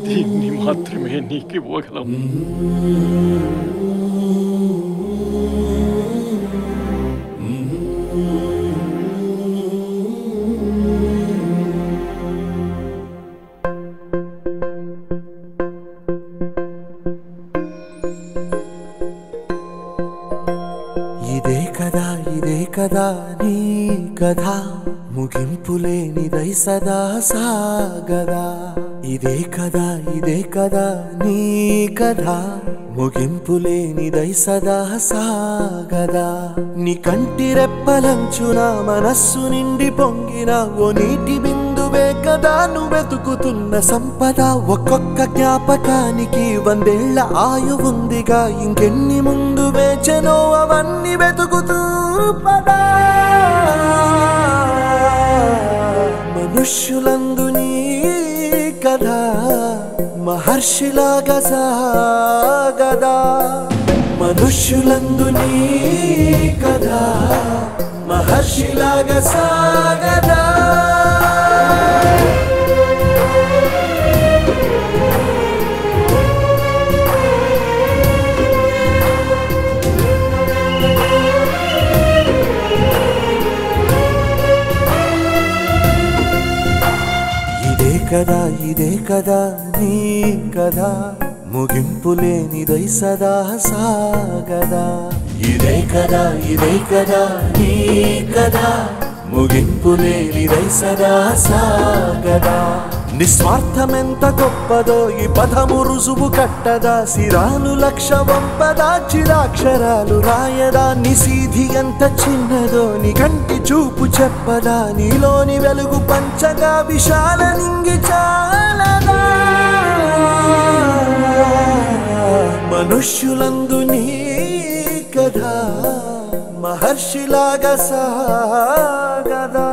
దీన్ని మాత్రమే నీకు ఇవ్వగలం. ఇదే కదా నీ కథ ముగింపులేనిదై సదా సాగదా. ఇదే కదా నీ కథ ముగింపులేనిదై సదా సాగదా. నీ కంటి రెప్పలంచున మనస్సు నిండి పొంగిన ఓ నీటి బిందువే కదా నువ్వెతుకుతున్న సంపద. ఒక్కొక్క జ్ఞాపకానికి 100 ఏళ్ల ఆయువుందిగా, ఇంకెన్ని ముందు వేచెనో అవన్నీ వెతుకుతూ పదా. మనుష్యులందు నీ కథ మహర్షిలాగా సాగదా. మనుష్యులందు నీ కథ మహర్షిలాగా సాగదా. ఇదే కదా నీ కథ ముగింపులేనిదై సదా సాగదా. ఇదే కదా నీ కథ ముగింపులేనిదై సదా సాగదా. నిస్వార్థమెంత గొప్పదో ఈ పదము రుజువు కట్టదా. సిరాలు లక్ష వంపదా, చిరాక్షరాలు రాయదా. నిసీధి ఎంత చిన్నదో నీ కంటి చూపు చెప్పదా. నీలోని వెలుగు పంచగా విశాల నింగి చాలదా. మనుష్యులందు నీ కథ మహర్షిలాగా సాగదా.